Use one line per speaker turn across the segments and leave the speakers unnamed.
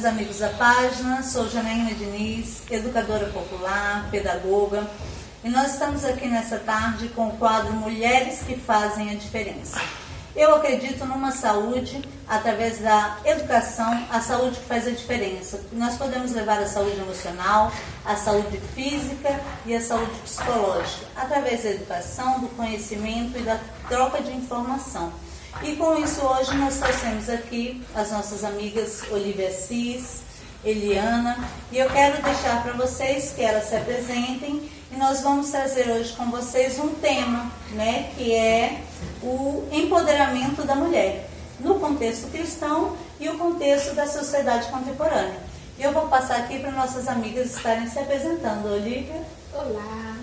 meus amigos da página, sou Janaína Diniz, educadora popular, pedagoga, e nós estamos aqui nessa tarde com o quadro Mulheres que Fazem a Diferença. Eu acredito numa saúde, através da educação, a saúde que faz a diferença. Nós podemos levar a saúde emocional, a saúde física e a saúde psicológica, através da educação, do conhecimento e da troca de informação. E com isso hoje nós trouxemos aqui as nossas amigas Olivia Assis, Eliana, e eu quero deixar para vocês que elas se apresentem e nós vamos trazer hoje com vocês um tema, né, que é o empoderamento da mulher, no contexto cristão e o contexto da sociedade contemporânea. E eu vou passar aqui para nossas amigas estarem se apresentando. Olivia.
Olá.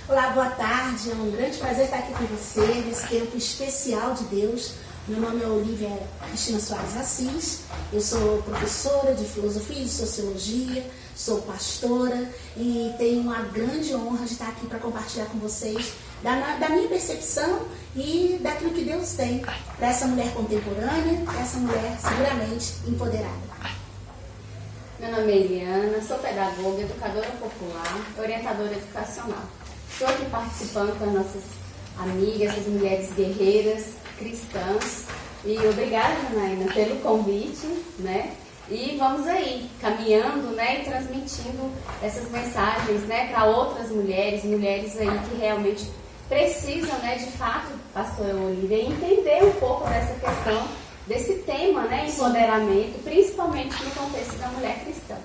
Olá, boa tarde. É um grande prazer estar aqui com você nesse tempo especial de Deus. Meu nome é Olivia Cristina Soares Assis. Eu sou professora de filosofia e de sociologia, sou pastora e tenho uma grande honra de estar aqui para compartilhar com vocês da minha percepção e daquilo que Deus tem para essa mulher contemporânea, essa mulher seguramente empoderada.
Meu nome é Eliana, sou pedagoga, educadora popular, orientadora educacional. Estou aqui participando com as nossas amigas, as mulheres guerreiras, cristãs. E obrigada, Janaína, pelo convite, né? E vamos aí, caminhando, né, e transmitindo essas mensagens, né, para outras mulheres aí que realmente precisam, né, de fato, pastora Olivia, entender um pouco dessa questão, desse tema, né, empoderamento, principalmente no contexto da mulher cristã.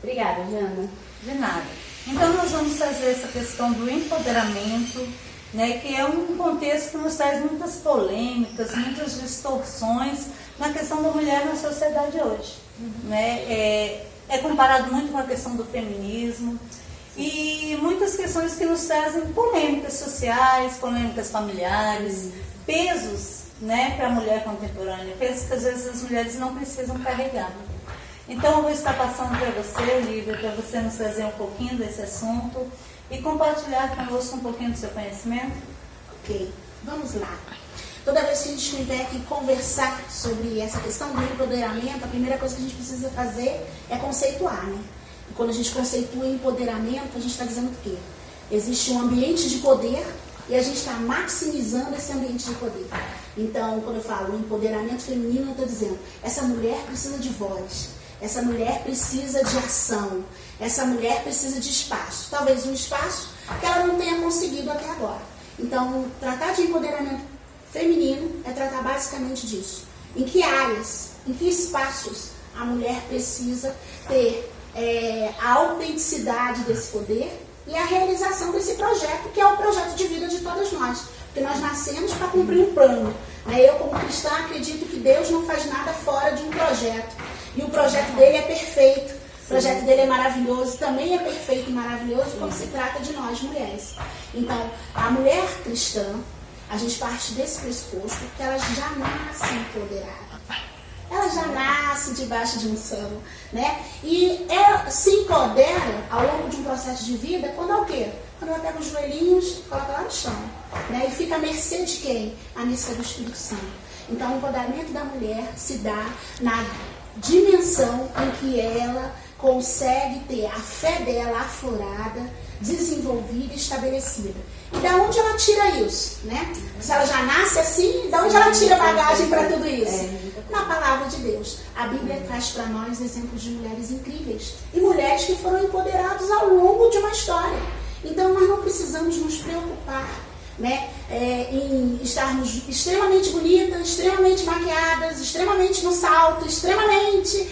Obrigada, Jana.
De nada. Então nós vamos trazer essa questão do empoderamento, né, que é um contexto que nos traz muitas polêmicas, muitas distorções na questão da mulher na sociedade hoje. Né? É comparado muito com a questão do feminismo e muitas questões que nos trazem polêmicas sociais, polêmicas familiares, pesos, né, para a mulher contemporânea, pesos que às vezes as mulheres não precisam carregar. Então eu vou estar passando para você, Olivia, para você nos trazer um pouquinho desse assunto e compartilhar conosco um pouquinho do seu conhecimento.
Ok, vamos lá. Toda vez que a gente tiver que conversar sobre essa questão do empoderamento, a primeira coisa que a gente precisa fazer é conceituar, né? E quando a gente conceitua empoderamento, a gente está dizendo o quê? Existe um ambiente de poder e a gente está maximizando esse ambiente de poder. Então, quando eu falo empoderamento feminino, eu estou dizendo, essa mulher precisa de voz, essa mulher precisa de ação, essa mulher precisa de espaço. Talvez um espaço que ela não tenha conseguido até agora. Então, tratar de empoderamento feminino é tratar basicamente disso. Em que áreas, em que espaços a mulher precisa ter a autenticidade desse poder e a realização desse projeto, que é o projeto de vida de todas nós. Porque nós nascemos para cumprir um plano. Né? Eu, como cristã, acredito que Deus não faz nada fora de um projeto. E o projeto dele é perfeito. O projeto dele é maravilhoso, também é perfeito e maravilhoso quando se trata de nós, mulheres. Então, a mulher cristã, a gente parte desse pressuposto que ela já nasce empoderada. Ela já nasce debaixo de unção, né? E ela se empodera ao longo de um processo de vida quando é o quê? Quando ela pega os joelhinhos e coloca lá no chão, né? E fica à mercê de quem? À mercê do Espírito Santo. Então, o empoderamento da mulher se dá na dimensão em que ela consegue ter a fé dela aflorada, desenvolvida e estabelecida. E da onde ela tira isso, né? Se ela já nasce assim, da onde ela tira bagagem para tudo isso? Na palavra de Deus. A Bíblia traz para nós exemplos de mulheres incríveis e mulheres que foram empoderadas ao longo de uma história. Então nós não precisamos nos preocupar, né, em estarmos extremamente bonitas, extremamente maquiadas, extremamente no salto, extremamente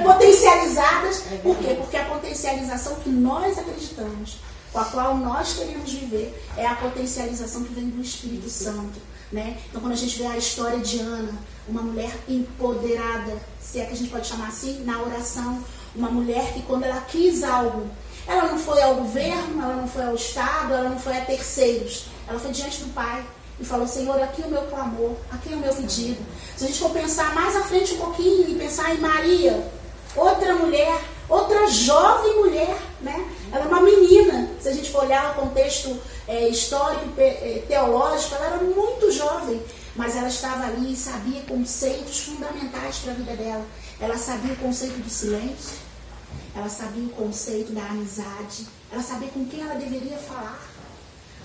potencializadas. Por quê? Porque a potencialização que nós acreditamos, com a qual nós queremos viver, é a potencialização que vem do Espírito Santo. Né? Então, quando a gente vê a história de Ana, uma mulher empoderada, se é que a gente pode chamar assim, na oração, uma mulher que quando ela quis algo, ela não foi ao governo, ela não foi ao Estado, ela não foi a terceiros, ela foi diante do Pai e falou, Senhor, aqui é o meu clamor, aqui é o meu pedido. Se a gente for pensar mais à frente um pouquinho e pensar em Maria, outra mulher, outra jovem mulher, né? Ela é uma menina, se a gente for olhar o contexto histórico, teológico, ela era muito jovem, mas ela estava ali e sabia conceitos fundamentais para a vida dela. ela sabia o conceito do silêncio, ela sabia o conceito da amizade, ela sabia com quem ela deveria falar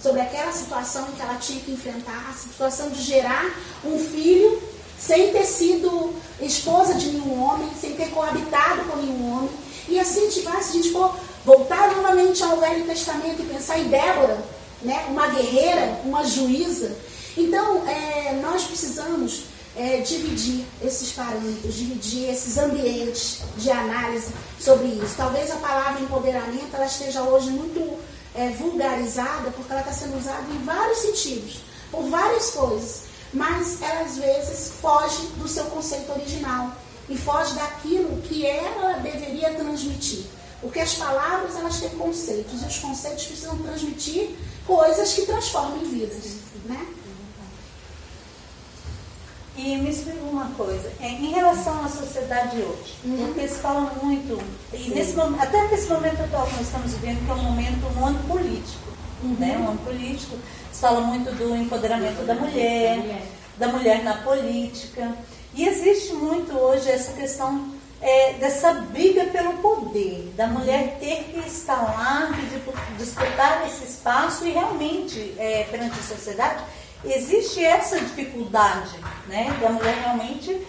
sobre aquela situação em que ela tinha que enfrentar, a situação de gerar um filho sem ter sido esposa de nenhum homem, sem ter coabitado com nenhum homem. E assim, se a gente for voltar novamente ao Velho Testamento e pensar em Débora, né, uma guerreira, uma juíza. Então, nós precisamos dividir esses parâmetros, dividir esses ambientes de análise sobre isso. Talvez a palavra empoderamento ela esteja hoje muito vulgarizada, porque ela está sendo usada em vários sentidos, por várias coisas, mas ela às vezes foge do seu conceito original e foge daquilo que ela deveria transmitir. Porque as palavras elas têm conceitos e os conceitos precisam transmitir coisas que transformem vidas, né?
E me explica uma coisa, em relação à sociedade hoje, porque se fala muito, e até nesse momento atual que nós estamos vivendo, que é um ano político, né? Um ano político, se fala muito do empoderamento da mulher na política, e existe muito hoje essa questão dessa briga pelo poder, da mulher ter que estar lá, de disputar esse espaço e realmente, perante a sociedade, existe essa dificuldade, né, da mulher realmente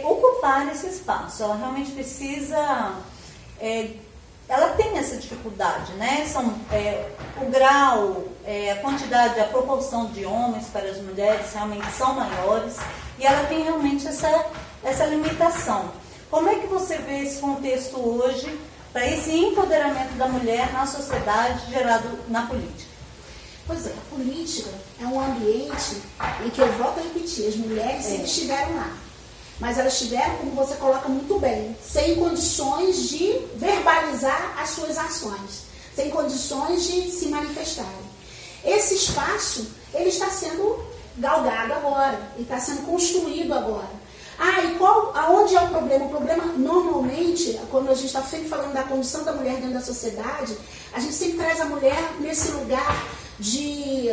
ocupar esse espaço. Ela realmente precisa, ela tem essa dificuldade, né? O grau, a quantidade, a proporção de homens para as mulheres realmente são maiores e ela tem realmente essa limitação. Como é que você vê esse contexto hoje para esse empoderamento da mulher na sociedade gerado na política?
Pois é, a política é um ambiente em que, eu volto a repetir, as mulheres sempre estiveram lá. Mas elas estiveram, como você coloca muito bem, sem condições de verbalizar as suas ações, sem condições de se manifestarem. Esse espaço, ele está sendo galgado agora, ele está sendo construído agora. E aonde é o problema? O problema, normalmente, quando a gente está sempre falando da condição da mulher dentro da sociedade, a gente sempre traz a mulher nesse lugar de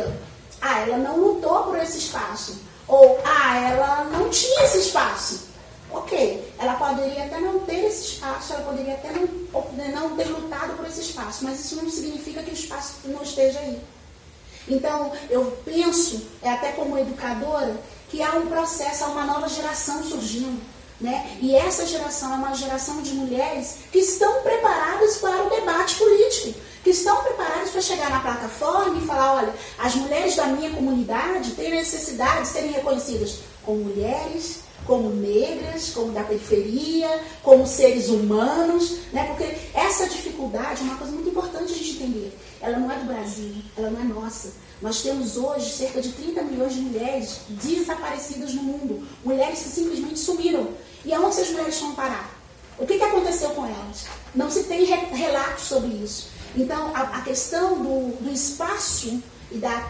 ela não lutou por esse espaço, ou ela não tinha esse espaço. Ok, ela poderia até não ter esse espaço, ela poderia até não ter lutado por esse espaço, mas isso não significa que o espaço não esteja aí. Então, eu penso, até como educadora, que há um processo, há uma nova geração surgindo, né? E essa geração é uma geração de mulheres que estão preparadas para o debate político, que estão preparadas para chegar na plataforma e falar, olha, as mulheres da minha comunidade têm necessidade de serem reconhecidas como mulheres, como negras, como da periferia, como seres humanos, né? Porque essa dificuldade é uma coisa muito importante a gente entender. Ela não é do Brasil, ela não é nossa. Nós temos hoje cerca de 30 milhões de mulheres desaparecidas no mundo. Mulheres que simplesmente sumiram. E aonde essas mulheres vão parar? O que aconteceu com elas? Não se tem relatos sobre isso. Então, a questão do espaço e da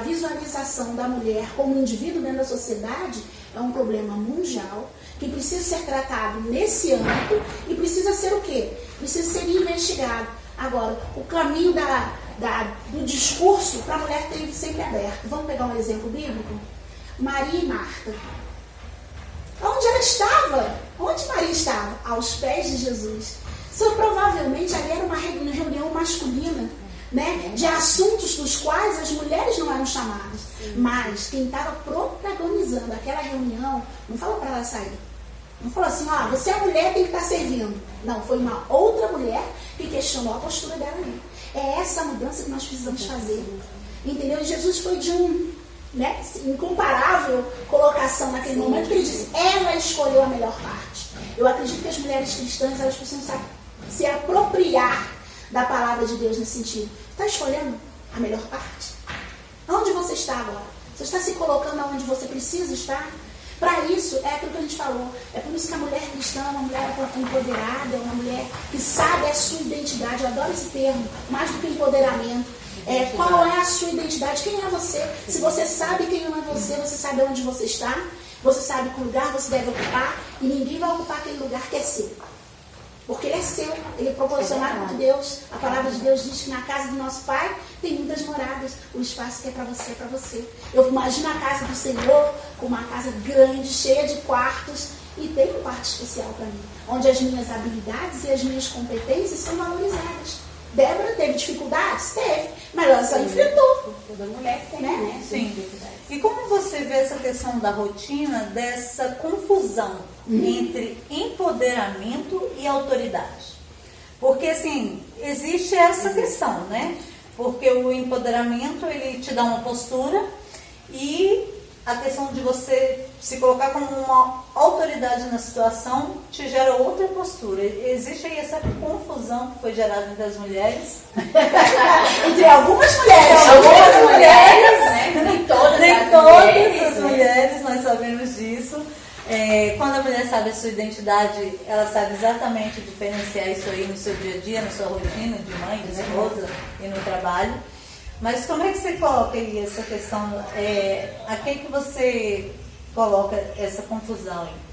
visualização da mulher como indivíduo dentro da sociedade é um problema mundial que precisa ser tratado nesse âmbito e precisa ser o quê? Precisa ser investigado. Agora, o caminho do discurso para a mulher tem sempre aberto. Vamos pegar um exemplo bíblico? Maria e Marta. Onde ela estava? Onde Maria estava? Aos pés de Jesus. Provavelmente ali era uma reunião masculina, né, de assuntos dos quais as mulheres não eram chamadas. Mas quem estava protagonizando aquela reunião não falou para ela sair. Não falou assim, você é mulher, tem que estar servindo. Não, foi uma outra mulher que questionou a postura dela ali. É essa mudança que nós precisamos fazer. Entendeu? E Jesus foi de incomparável colocação naquele momento que ele disse, ela escolheu a melhor parte. Eu acredito que as mulheres cristãs, elas precisam se apropriar da palavra de Deus nesse sentido. Está escolhendo a melhor parte? Onde você está agora? Você está se colocando onde você precisa estar? Para isso, é aquilo que a gente falou. É por isso que a mulher cristã é uma mulher empoderada, é uma mulher que sabe a sua identidade. Eu adoro esse termo, mais do que empoderamento. Qual é a sua identidade? Quem é você? Se você sabe quem é você sabe onde você está, você sabe que lugar você deve ocupar e ninguém vai ocupar aquele lugar que é seu. Porque ele é seu, ele é proporcionado por Deus. A palavra de Deus diz que na casa do nosso Pai tem muitas moradas. O espaço que é para você, é para você. Eu imagino a casa do Senhor com uma casa grande, cheia de quartos. e tem um quarto especial para mim, onde as minhas habilidades e as minhas competências são valorizadas. Débora teve dificuldades? Teve, mas ela só enfrentou.
Toda mulher tem, né?
Sim. E como você vê essa questão da rotina, dessa confusão entre empoderamento e autoridade? Porque, assim, existe essa questão, né? Porque o empoderamento, ele te dá uma postura e a questão de você se colocar como uma autoridade na situação te gera outra postura. Existe aí essa confusão que foi gerada entre as mulheres.
Entre algumas mulheres.
Algumas mulheres, né? Nem todas
As mulheres, nós sabemos disso. Quando a mulher sabe a sua identidade, ela sabe exatamente diferenciar isso aí no seu dia a dia, na sua rotina de mãe, de esposa e no trabalho. Mas como é que você coloca aí essa questão? A quem que você coloca essa confusão aí?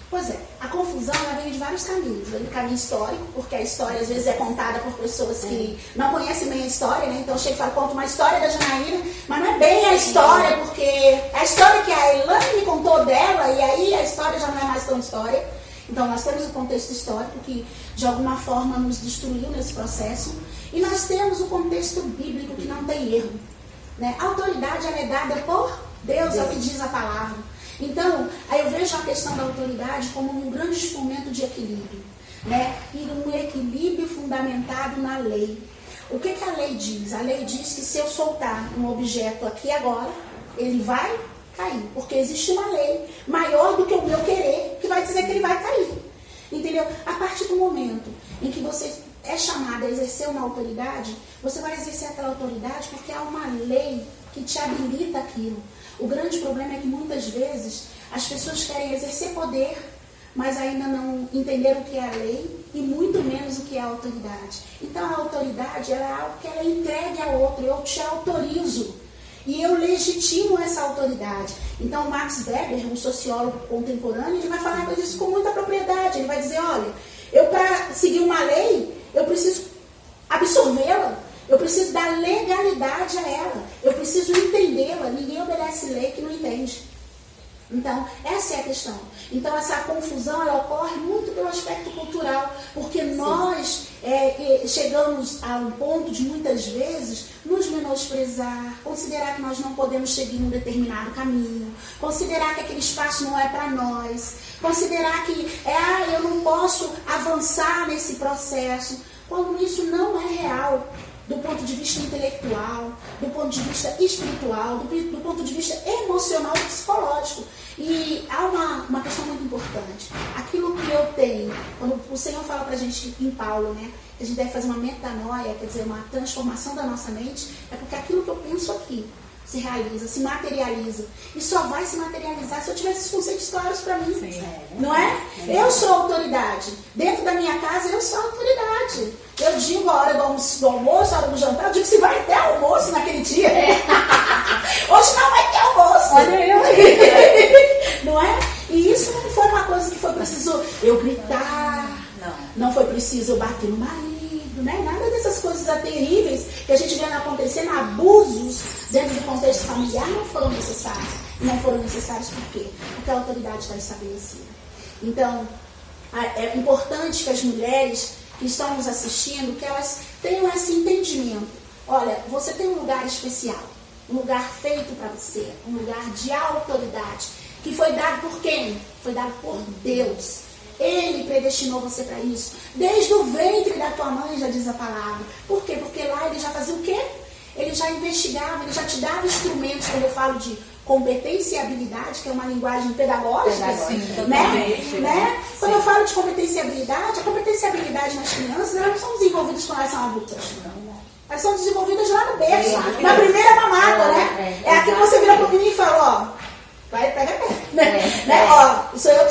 Pois é, a confusão ela vem de vários caminhos. Vem do caminho histórico, porque a história às vezes é contada por pessoas que não conhecem bem a história, né? Então chega e fala, conta uma história da Janaína, mas não é bem a história, porque é a história que a Elaine me contou dela, e aí a história já não é mais tão história. Então nós temos o contexto histórico que de alguma forma nos destruiu nesse processo, e nós temos o contexto bíblico que não tem erro, né? A autoridade ela é dada por Deus, é o que diz a palavra. Então, aí eu vejo a questão da autoridade como um grande instrumento de equilíbrio, né? E um equilíbrio fundamentado na lei. O que a lei diz? A lei diz que se eu soltar um objeto aqui agora, ele vai cair, porque existe uma lei maior do que o meu querer, que vai dizer que ele vai cair. Entendeu? A partir do momento em que você é chamado a exercer uma autoridade, você vai exercer aquela autoridade porque há uma lei que te habilita aquilo. O grande problema é que muitas vezes as pessoas querem exercer poder, mas ainda não entenderam o que é a lei e muito menos o que é a autoridade. Então a autoridade ela é algo que ela é entregue a outro, eu te autorizo e eu legitimo essa autoridade. Então Max Weber, um sociólogo contemporâneo, ele vai falar isso com muita propriedade. Ele vai dizer, olha, eu para seguir uma lei, eu preciso absorvê-la. Eu preciso dar legalidade a ela. Eu preciso entendê-la. Ninguém obedece lei que não entende. Então, essa é a questão. Então, essa confusão ela ocorre muito pelo aspecto cultural. Porque nós chegamos a um ponto de, muitas vezes, nos menosprezar, considerar que nós não podemos seguir um determinado caminho, considerar que aquele espaço não é para nós, considerar que eu não posso avançar nesse processo, quando isso não é real. Do ponto de vista intelectual, do ponto de vista espiritual, do ponto de vista emocional e psicológico. E há uma questão muito importante. Aquilo que eu tenho, quando o Senhor fala pra gente em Paulo, né, que a gente deve fazer uma metanoia, quer dizer, uma transformação da nossa mente, é porque aquilo que eu penso aqui se realiza, se materializa. E só vai se materializar se eu tiver esses conceitos claros para mim.
Sim.
Não é? Eu sou autoridade. Dentro da minha casa, eu sou autoridade. Eu digo a hora do almoço, a hora do jantar, eu digo se vai ter almoço naquele dia. Hoje não vai ter almoço.
Olha eu.
Não é? E isso não foi uma coisa que foi preciso eu gritar. Não foi preciso eu bater no marido, né? Nada dessas coisas terríveis que a gente vê acontecendo, abusos dentro do contexto familiar não foram necessários. Não foram necessários por quê? Porque a autoridade está estabelecida. Então, é importante que as mulheres que estão nos assistindo, que elas tenham esse entendimento. Olha, você tem um lugar especial, um lugar feito para você, um lugar de autoridade, que foi dado por quem? Foi dado por Deus. Ele predestinou você para isso. Desde o ventre da tua mãe, já diz a palavra. Por quê? Porque lá ele já fazia o quê? Ele já investigava, ele já te dava instrumentos, quando eu falo de competência e habilidade, que é uma linguagem pedagógica, né? Quando eu falo de competência e habilidade, a competência e habilidade nas crianças, elas não são desenvolvidas quando elas são adultas. Elas são desenvolvidas lá no berço, na primeira mamada, né? É aqui que você vira pro menino e fala, ó, vai, pega perto, né? Ó, sou eu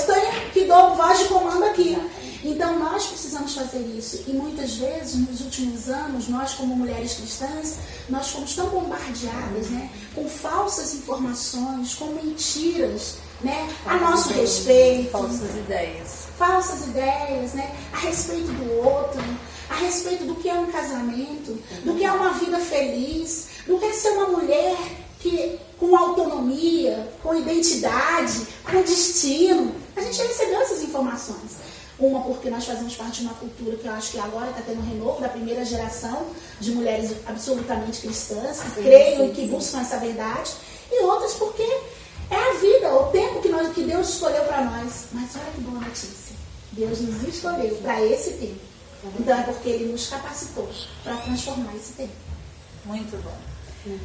que dou voz de comando aqui. Então nós precisamos fazer isso. E muitas vezes, nos últimos anos, nós como mulheres cristãs, nós fomos tão bombardeadas, né, com falsas informações, com mentiras, né, a nosso respeito. Falsas ideias, né, a respeito do outro, a respeito do que é um casamento, do que é uma vida feliz, do que é ser uma mulher que com autonomia, com identidade, com destino. A gente recebeu essas informações. Uma porque nós fazemos parte de uma cultura que eu acho que agora está tendo um renovo da primeira geração de mulheres absolutamente cristãs, que creem e que buscam essa verdade. E outras porque é a vida, o tempo que Deus escolheu para nós. Mas olha que boa notícia. Deus nos escolheu para esse tempo. Então é porque Ele nos capacitou para transformar esse tempo.
Muito bom.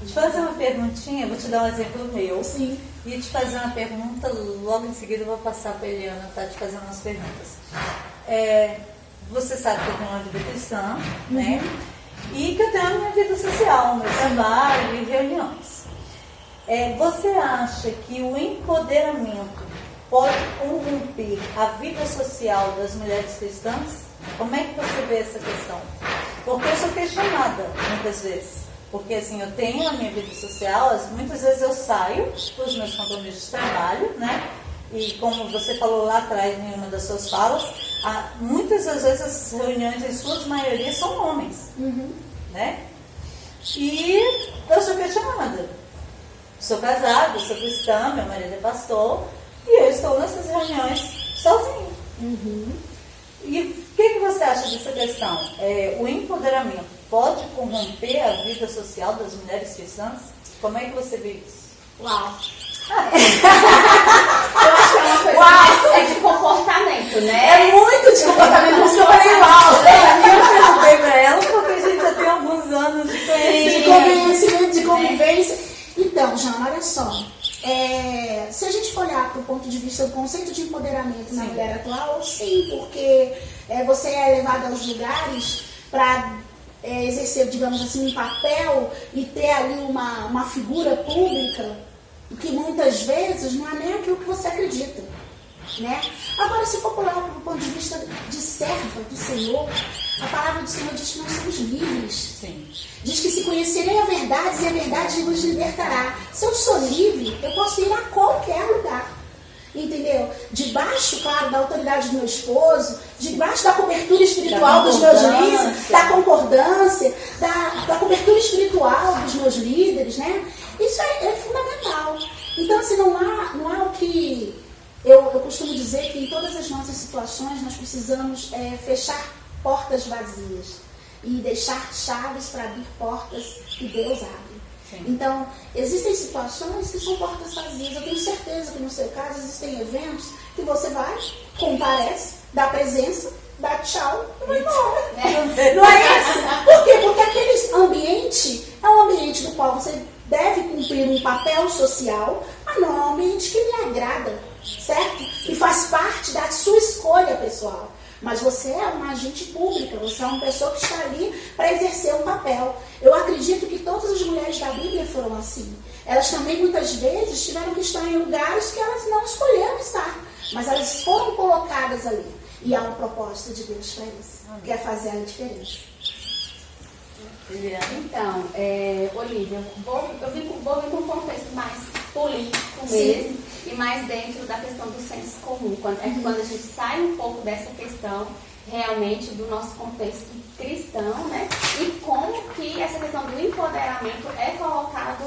Te fazer uma perguntinha, vou te dar um exemplo meu.
Sim.
E te fazer uma pergunta, logo em seguida eu vou passar para a Eliana, tá? Te fazendo umas perguntas. Você sabe que eu tenho uma vida cristã, né? E que eu tenho a minha vida social, meu trabalho e reuniões. Você acha que o empoderamento pode corromper a vida social das mulheres cristãs? Como é que você vê essa questão? Porque eu sou questionada muitas vezes. Porque assim, eu tenho a minha vida social, muitas vezes eu saio para os meus compromissos de trabalho, né? E como você falou lá atrás em uma das suas falas, muitas das vezes as reuniões, em sua maioria, são homens, né? E eu sou questionada. Sou casada, sou cristã, meu marido é pastor, e eu estou nessas reuniões sozinha. E o que você acha dessa questão? O empoderamento pode corromper a vida social das mulheres cristãs? Como é que você vê isso?
Uau! Eu acho que é uma coisa mais de comportamento, né?
É muito de comportamento, por isso que eu falei uau.
Eu perguntei para ela porque a gente já tem alguns anos de
conhecimento, de convivência. Então, Jana, olha só. Se a gente for olhar para o ponto de vista do conceito de empoderamento na mulher atual, sim, porque você é levada aos lugares para exercer, digamos assim, um papel e ter ali uma figura pública que muitas vezes não é nem aquilo que você acredita, né? Agora, se for olhar para o ponto de vista de serva do Senhor, a palavra do Senhor diz que nós somos livres.
Sim.
Diz que se conhecerem a verdade, e a verdade vos libertará. Se eu sou livre, eu posso ir a qualquer lugar. Entendeu? Debaixo, claro, da autoridade do meu esposo, debaixo da cobertura espiritual dos meus líderes, da concordância, da cobertura espiritual dos meus líderes, né? Isso é fundamental. Então, assim, não há o que... Eu costumo dizer que em todas as nossas situações nós precisamos fechar portas vazias e deixar chaves para abrir portas que Deus abre. Sim. Então, existem situações que são portas vazias. Eu tenho certeza que no seu caso existem eventos que você vai, comparece, dá presença, dá tchau e vai embora. Não é isso? Por quê? Porque aquele ambiente é um ambiente no qual você deve cumprir um papel social, mas não é um ambiente que lhe agrada, certo? E faz parte da sua escolha pessoal. Mas você é uma agente pública, você é uma pessoa que está ali para exercer um papel. Eu acredito que todas as mulheres da Bíblia foram assim. Elas também muitas vezes tiveram que estar em lugares que elas não escolheram estar, mas elas foram colocadas ali. E há um propósito de Deus para isso, que é fazer a diferença.
Então, Olívia, eu vim com um contexto mais político mesmo, e mais dentro da questão do senso comum, quando a gente sai um pouco dessa questão realmente do nosso contexto cristão, né? E como que essa questão do empoderamento é colocado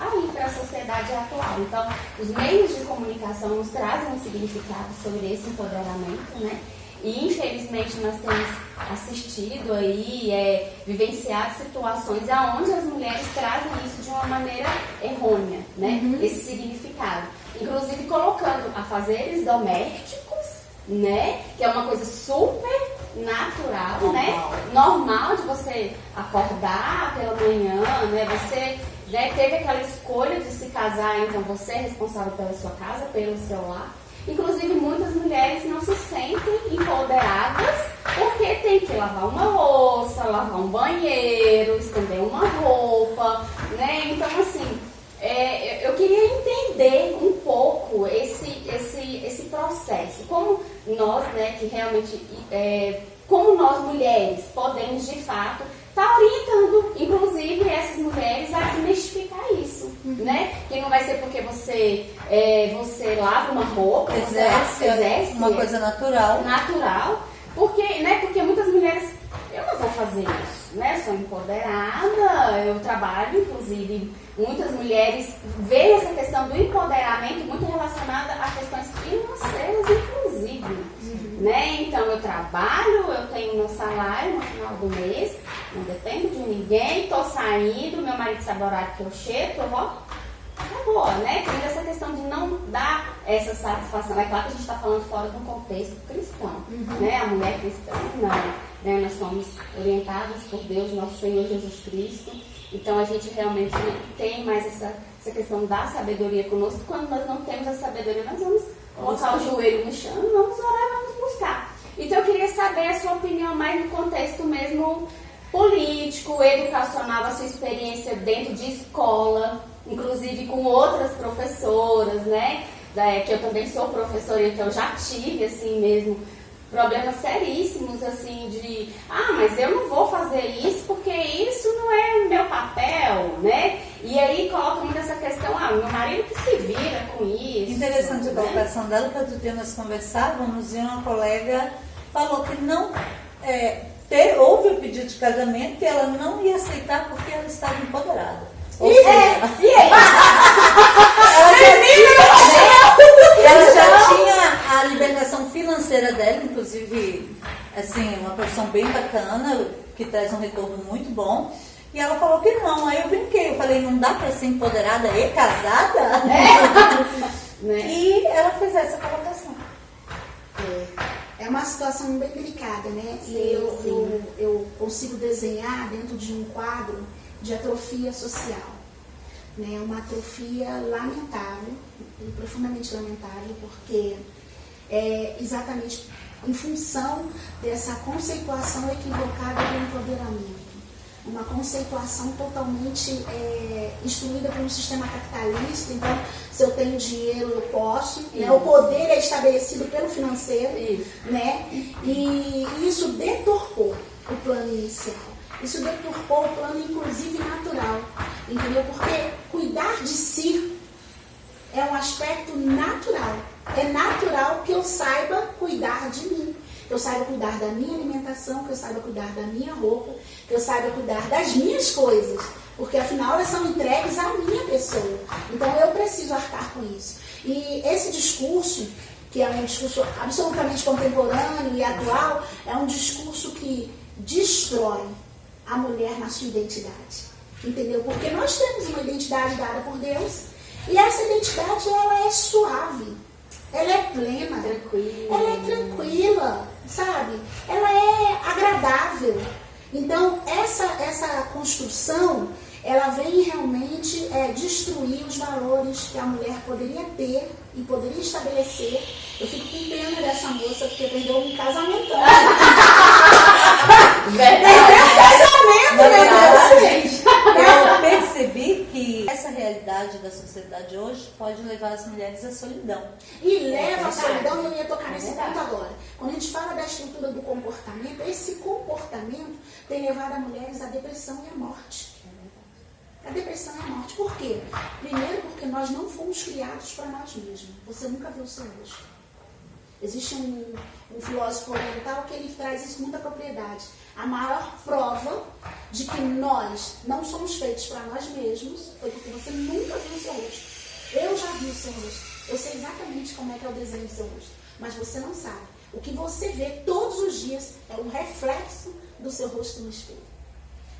aí para a sociedade atual. Então, os meios de comunicação nos trazem um significado sobre esse empoderamento, né? E infelizmente nós temos assistido aí, vivenciado situações onde as mulheres trazem isso de uma maneira errônea, né? Esse significado. Inclusive colocando afazeres domésticos, né? Que é uma coisa super natural, né? Normal de você acordar pela manhã, né? Você teve aquela escolha de se casar, então você é responsável pela sua casa, pelo seu lar. Inclusive, muitas mulheres não se sentem empoderadas porque tem que lavar uma louça, lavar um banheiro, estender uma roupa, né? Então, assim, eu queria entender um pouco esse processo. Como nós, né, que realmente, como nós mulheres podemos, de fato, estar orientando, inclusive, essas mulheres a desmistificar isso, né? Que não vai ser porque você lava uma roupa, exerce
uma coisa natural.
Porque muitas mulheres, eu não vou fazer isso, né? sou empoderada, eu trabalho, inclusive, muitas mulheres veem essa questão do empoderamento muito relacionada a questões financeiras, inclusive. Né? Então, eu trabalho, eu tenho meu salário no final do mês, não dependo de ninguém, estou saindo, meu marido sabe o horário que eu chego, eu volto. Acabou, né? Tem essa questão de não dar essa satisfação. É claro que a gente está falando fora de um contexto cristão, né? A mulher cristã, não. Né? Nós somos orientados por Deus, nosso Senhor Jesus Cristo. Então, a gente realmente tem mais essa questão da sabedoria conosco. Quando nós não temos a sabedoria, nós vamos colocar o joelho no chão, vamos orar, vamos buscar. Então, eu queria saber a sua opinião mais no contexto mesmo político, educacional, a sua experiência dentro de escola, inclusive com outras professoras, né? Que eu também sou professora, então eu já tive, assim mesmo, problemas seríssimos, assim, de mas eu não vou fazer isso porque isso não é o meu papel, né? E aí coloca muito essa questão, meu marido que se vira com isso.
Interessante a
né?
colocação dela, que outro dia nós conversávamos e uma colega falou que não houve o pedido de casamento, que ela não ia aceitar porque ela estava empoderada. Ou seja,
E aí?
ela já tinha a libertação financeira dela, inclusive, assim, uma profissão bem bacana, que traz um retorno muito bom. E ela falou que não. Aí eu brinquei, eu falei, não dá pra ser empoderada e casada?
Né?
E ela fez essa colocação.
É uma situação bem delicada, né?
Sim,
Eu consigo desenhar dentro de um quadro de atrofia social. Né? Uma atrofia lamentável, e profundamente lamentável, porque é exatamente em função dessa conceituação equivocada do empoderamento. Uma conceituação totalmente instruída por um sistema capitalista. Então, se eu tenho dinheiro, eu posso. Né? O poder é estabelecido pelo financeiro. Né? E isso deturpou o plano inicial. Isso deturpou o plano, inclusive, natural. Entendeu? Porque cuidar de si é um aspecto natural. É natural que eu saiba cuidar de mim. Que eu saiba cuidar da minha alimentação, que eu saiba cuidar da minha roupa, que eu saiba cuidar das minhas coisas. Porque, afinal, elas são entregues à minha pessoa. Então, eu preciso arcar com isso. E esse discurso, que é um discurso absolutamente contemporâneo e atual, é um discurso que destrói a mulher na sua identidade. Entendeu? Porque nós temos uma identidade dada por Deus e essa identidade, ela é suave, ela é plena, ela é tranquila, sabe? Ela é agradável. Então, essa construção, ela vem realmente destruir os valores que a mulher poderia ter e poderia estabelecer. Eu fico com pena dessa moça porque perdeu um casamento. Perdeu um casamento, meu Deus, gente.
Eu percebi que essa realidade da sociedade hoje pode levar as mulheres à solidão.
E leva à solidão, e eu ia tocar nesse ponto agora. Quando a gente fala da estrutura do comportamento, esse comportamento tem levado as mulheres à depressão e à morte. A depressão e a morte. Por quê? Primeiro, porque nós não fomos criados para nós mesmos. Você nunca viu o seu rosto. Existe um filósofo oriental que ele traz isso com muita propriedade. A maior prova de que nós não somos feitos para nós mesmos foi porque você nunca viu o seu rosto. Eu já vi o seu rosto. Eu sei exatamente como é que é o desenho do seu rosto. Mas você não sabe. O que você vê todos os dias é um reflexo do seu rosto no espelho.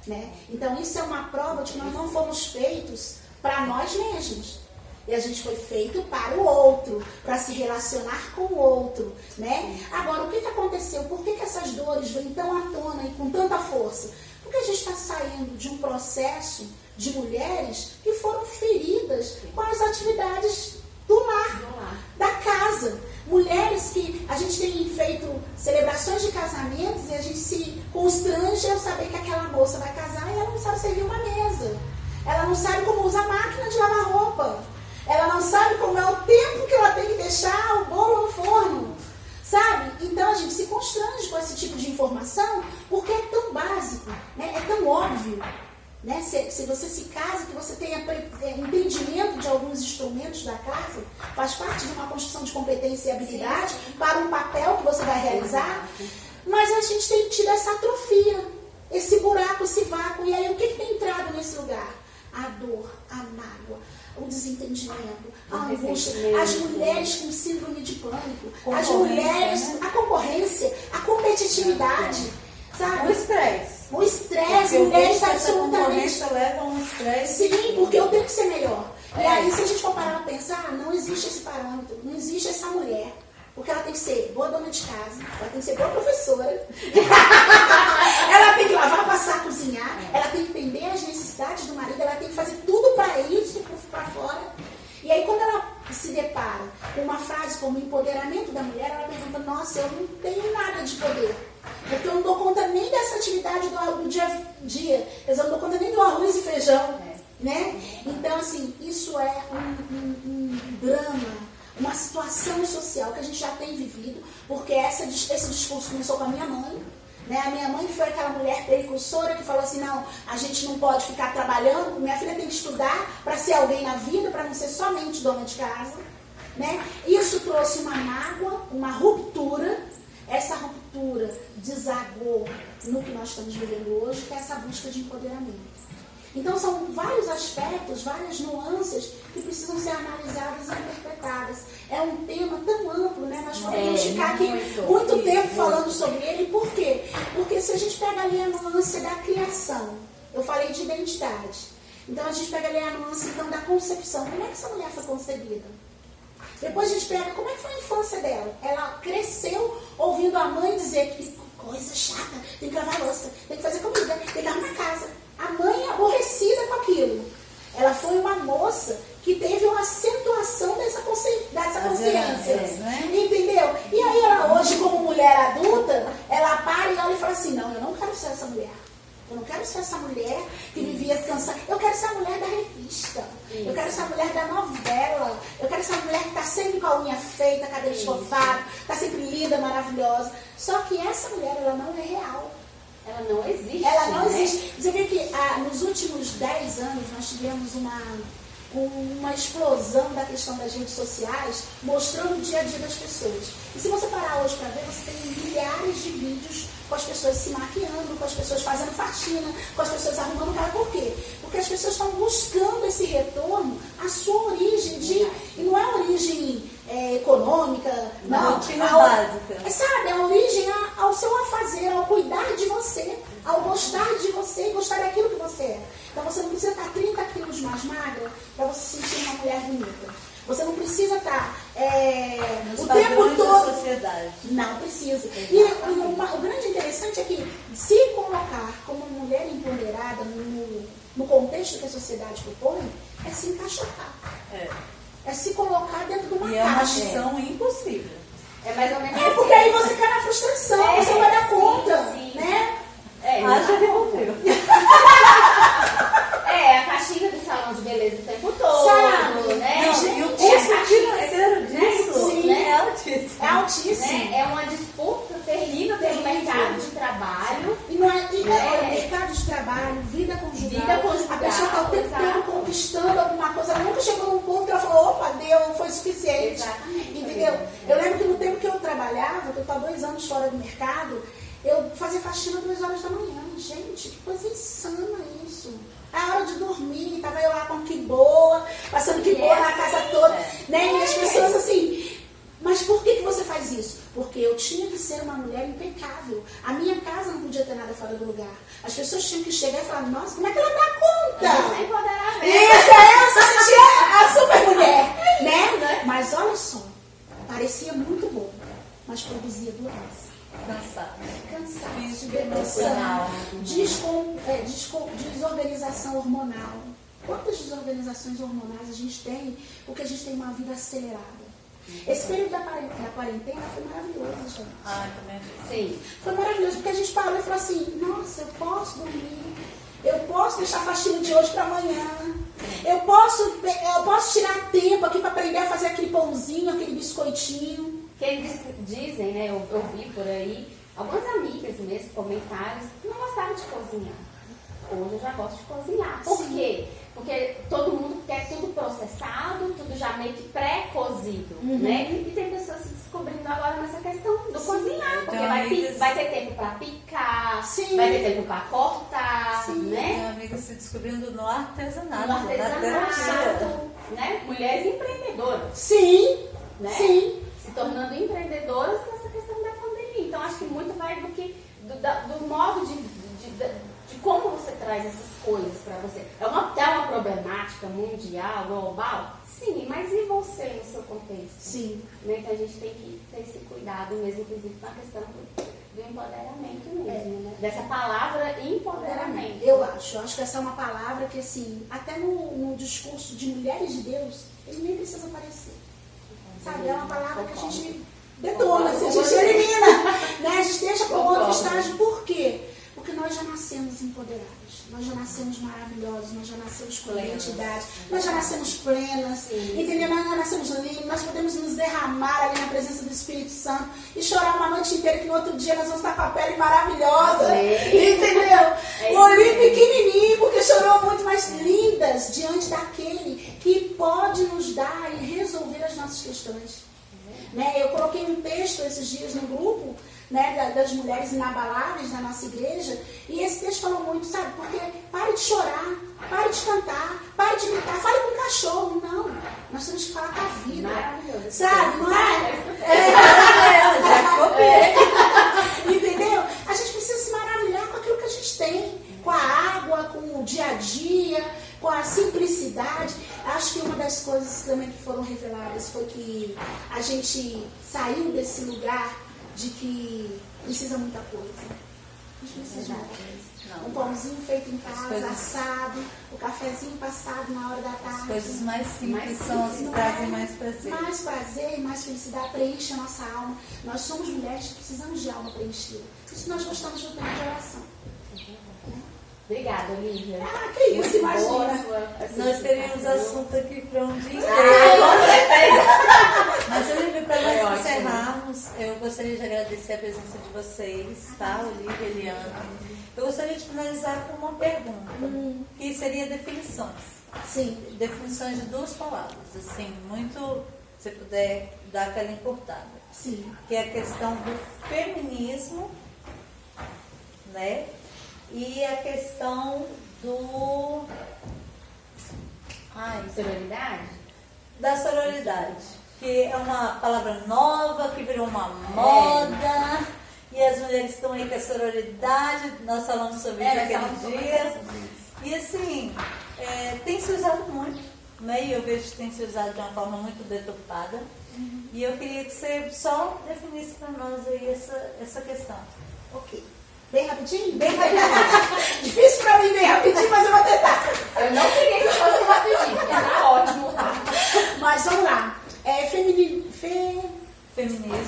Né? Então isso é uma prova de que nós não fomos feitos para nós mesmos. E a gente foi feito para o outro, para se relacionar com o outro, né? Agora, o que aconteceu? Por que essas dores vêm tão à tona e com tanta força? Porque a gente está saindo de um processo de mulheres que foram feridas com as atividades do lar, da casa. Mulheres que a gente tem feito celebrações de casamentos e a gente se constrange ao saber que aquela moça vai casar e ela não sabe servir uma mesa. Ela não sabe como usa a máquina de lavar roupa. Ela não sabe como é o tempo que ela tem que deixar o bolo no forno, sabe? Então a gente se constrange com esse tipo de informação porque é tão básico, né? É tão óbvio. Né? Se você se casa, que você tenha entendimento de alguns instrumentos da casa, faz parte de uma construção de competência e habilidade para um papel que você vai realizar, mas a gente tem tido essa atrofia, esse buraco, esse vácuo. dor, a mágoa, o desentendimento, a
O
angústia,
ressentimento.
as mulheres com síndrome de pânico, as
Concorrência,
mulheres,
né?
a concorrência, a competitividade,
O
sabe?
estresse.
O estresse,
Porque
mulheres
essa
absolutamente.
concorrência leva a um estresse.
Sim, porque eu tenho que ser melhor. E aí, se a gente for parar pra pensar, não existe esse parâmetro, não existe essa mulher. Porque ela tem que ser boa dona de casa, ela tem que ser boa professora, ela tem que lavar, passar, cozinhar, ela tem que entender as necessidades do marido, ela tem que fazer tudo para isso, para fora. E aí, quando ela se depara com uma frase como empoderamento da mulher, ela pergunta, nossa, eu não tenho nada de poder. Porque eu não dou conta nem dessa atividade do dia a dia, eu não dou conta nem do arroz e feijão. Né? Então, assim, isso é um drama, uma situação social que a gente já tem vivido, porque esse discurso começou com a minha mãe, né? A minha mãe que foi aquela mulher precursora que falou assim, não, a gente não pode ficar trabalhando, minha filha tem que estudar para ser alguém na vida, para não ser somente dona de casa, né? Isso trouxe uma mágoa, uma ruptura, essa ruptura desagou no que nós estamos vivendo hoje, que é essa busca de empoderamento. Então, são vários aspectos, várias nuances que precisam ser analisadas e interpretadas. É um tema tão amplo, né? Nós podemos ficar aqui muito tempo falando sobre ele. Por quê? Porque se a gente pega ali a nuance da criação, eu falei de identidade. Então, a gente pega ali a nuance então, da concepção. Como é que essa mulher foi concebida? Depois a gente pega como é que foi a infância dela. Ela cresceu ouvindo a mãe dizer que coisa chata, tem que lavar louça, tem que fazer comida, tem que arrumar casa. A mãe aborrecida com aquilo. Ela foi uma moça que teve uma acentuação dessa consciência.
Né?
Entendeu? E aí ela hoje, como mulher adulta, ela para e olha e fala assim, não, eu não quero ser essa mulher. Eu não quero ser essa mulher que vivia cansada. Eu quero ser a mulher da revista. Eu quero ser a mulher da novela. Eu quero ser a mulher que está sempre com a unha feita, cabelo escovado, está sempre linda, maravilhosa. Só que essa mulher, ela não é real.
Ela não existe.
Ela não
né?
existe. Você vê que nos últimos 10 anos nós tivemos uma explosão da questão das redes sociais mostrando o dia a dia das pessoas. E se você parar hoje para ver, você tem milhares de vídeos com as pessoas se maquiando, com as pessoas fazendo faxina, com as pessoas arrumando cara. Por quê? Porque as pessoas estão buscando esse retorno à sua origem e não é origem econômica, não.
Rotina básica.
Sabe, a origem ao seu afazer, ao cuidar de você, ao gostar de você e gostar daquilo que você é. Então você não precisa estar 30 quilos mais magra para você se sentir uma mulher bonita. Você não precisa estar o tempo todo.
Da sociedade.
Não precisa. E o grande interessante é que se colocar como mulher empoderada no contexto que a sociedade propõe, é se encaixotar. É se colocar dentro de uma
E é uma
caixa.
missão impossível.
É mais ou menos
Porque aí você cai na frustração, você não vai dar
sim,
conta,
sim.
né?
Haja devolveu.
A caixinha do salão de beleza o tempo todo,
Sabe?
né?
Não, e o
a
custo
caixinha,
financeiro disso
Sim.
é altíssimo.
É altíssimo.
né? É uma disputa terrível pelo mercado de trabalho.
E não é, mercado de trabalho, vida conjugal.
Vida conjugal,
A pessoa está o tempo
exato.
todo conquistando alguma coisa. Ela nunca chegou num ponto que ela falou, opa, deu, foi suficiente.
Exatamente.
Entendeu? Eu lembro que no tempo que eu trabalhava, que eu estava 2 anos fora do mercado, eu fazia faxina 2 horas da manhã. Gente, que coisa insana isso. A hora de dormir, tava eu lá com que boa, passando que boa na casa toda, né? E as pessoas assim, mas por que você faz isso? Porque eu tinha que ser uma mulher impecável. A minha casa não podia ter nada fora do lugar. As pessoas tinham que chegar e falar, nossa, como é que ela dá conta?
Sem empoderamento.
Isso, essa sentia a super mulher, né? Mas olha só, parecia muito bom, mas produzia doença.
Cansado.
Físico,
emocional.
Desorganização hormonal. Quantas desorganizações hormonais a gente tem porque a gente tem uma vida acelerada? Esse período da quarentena foi maravilhoso, gente.
Também.
Sim.
Foi maravilhoso porque a gente parou e falou assim, nossa, eu posso dormir, eu posso deixar a faxina de hoje para amanhã, eu posso tirar tempo aqui para aprender a fazer aquele pãozinho, aquele biscoitinho.
Que eles dizem, né, eu vi por aí, algumas amigas mesmo, comentários, que não gostavam de cozinhar. Hoje eu já gosto de cozinhar. Por
Sim.
quê? Porque todo mundo quer tudo processado, tudo já meio que pré-cozido, né? E tem pessoas se descobrindo agora nessa questão do cozinhar, porque vai ter tempo para picar,
Sim.
vai ter tempo para cortar,
Sim.
né?
Minha amiga se descobrindo no artesanato,
No artesanato, né? Mulheres empreendedoras,
Sim,
né?
sim.
Se tornando empreendedoras nessa questão da pandemia. Então, acho que muito vai do modo de como você traz essas coisas para você. É uma problemática mundial, global? Sim, mas e você no seu contexto?
Sim.
Né? Então, a gente tem que ter esse cuidado mesmo, inclusive, com a questão do empoderamento mesmo, né? Dessa palavra empoderamento.
Eu acho que essa é uma palavra que, assim, até no discurso de mulheres de Deus, ele nem precisa aparecer. Sabe? É uma palavra que a gente detona, assim, a gente elimina, né? A gente deixa para o outro estágio. Por quê? Porque nós já nascemos empoderados, nós já nascemos maravilhosos, nós já nascemos com identidade, nós já nascemos plenas, entendeu? Nós já nascemos livres, nós podemos nos derramar ali na presença do Espírito Santo e chorar uma noite inteira, que no outro dia nós vamos estar com a pele maravilhosa, entendeu? O olhinho pequenininho, porque chorou muito, mas lindas diante daquele que pode nos dar e resolver as nossas questões. Né? Eu coloquei um texto esses dias no grupo, né, das mulheres inabaláveis da nossa igreja, e esse texto falou muito, sabe? Porque pare de chorar, pare de cantar, pare de gritar, fale com o cachorro. Não, nós temos que falar com a vida, sabe? Não é? Entendeu? A gente precisa se maravilhar com aquilo que a gente tem, com a água, com o dia a dia, com a simplicidade. Acho que uma das coisas também que foram reveladas foi que a gente saiu desse lugar de que precisa muita coisa. A gente precisa de muita coisa. Um pãozinho feito em casa, assado, o cafezinho passado na hora da tarde.
As coisas mais simples são as que trazem mais prazer.
Mais prazer, mais felicidade, preenche a nossa alma. Nós somos mulheres que precisamos de alma preenchida. Por isso nós gostamos do tempo de oração.
Obrigada, Olivia.
Ah, que isso, imagina.
Nós teríamos assunto aqui para um dia inteiro.
Com certeza.
Mas, Olivia, para nós encerrarmos, eu gostaria de agradecer a presença de vocês, tá? Olivia e Eliana. Eu gostaria de finalizar com uma pergunta, que seria definições.
Sim.
Definições de duas palavras, assim, muito, se puder dar aquela encurtada.
Sim.
Que é a questão do feminismo, né? E a questão do...
Sororidade?
Da sororidade, que é uma palavra nova, que virou uma moda, e as mulheres estão aí com a sororidade, nós falamos sobre isso aquele dia. E assim, tem se usado muito, né? E eu vejo que tem se usado de uma forma muito deturpada. E eu queria que você só definisse para nós aí essa questão.
Ok. Bem rapidinho? Bem rapidinho. Difícil pra mim, bem rapidinho, mas eu vou tentar.
Eu não queria que fosse rapidinho, porque tá ótimo, tá?
Mas vamos lá.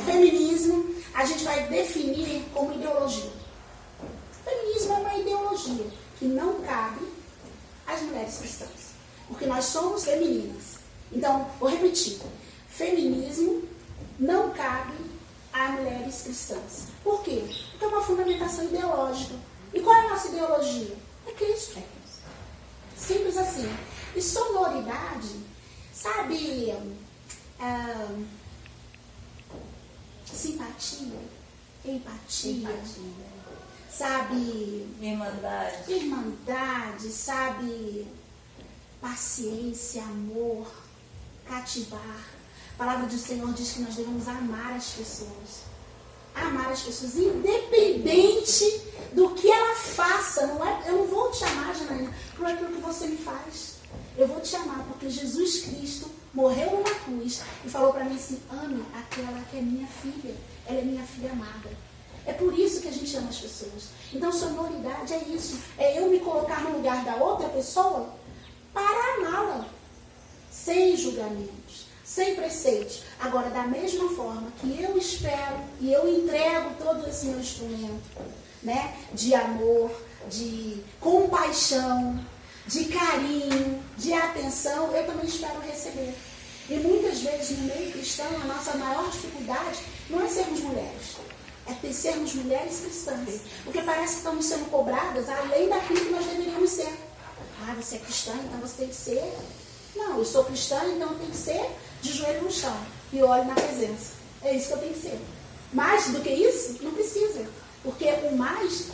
Feminismo, a gente vai definir como ideologia. Feminismo é uma ideologia que não cabe às mulheres cristãs. Porque nós somos femininas. Então, vou repetir. Feminismo não cabe a mulheres cristãs. Por quê? Porque é uma fundamentação ideológica. E qual é a nossa ideologia? É Cristo. Simples assim. E sonoridade, sabe, simpatia, empatia, sabe, irmandade, sabe, paciência, amor, cativar. A palavra do Senhor diz que nós devemos amar as pessoas. Amar as pessoas, independente do que ela faça. Eu não vou te amar, Janaína, por aquilo que você me faz. Eu vou te amar porque Jesus Cristo morreu numa cruz e falou para mim assim: ame aquela que é minha filha. Ela é minha filha amada. É por isso que a gente ama as pessoas. Então, sonoridade é isso. É eu me colocar no lugar da outra pessoa para amá-la. Sem julgamentos, sem preceitos. Agora, da mesma forma que eu espero e eu entrego todo esse meu instrumento, né, de amor, de compaixão, de carinho, de atenção, eu também espero receber. E muitas vezes no meio cristão, a nossa maior dificuldade não é sermos mulheres, é sermos mulheres cristãs. Porque parece que estamos sendo cobradas além daquilo que nós deveríamos ser. Ah, você é cristã, então você tem que ser. Não, eu sou cristã, então eu tenho que ser de joelho no chão e olho na presença. É isso que eu tenho que ser. Mais do que isso, não precisa. Porque o mais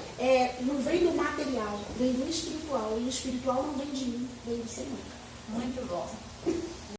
não vem do material, vem do espiritual. E o espiritual não vem de mim, vem do Senhor.
Muito bom.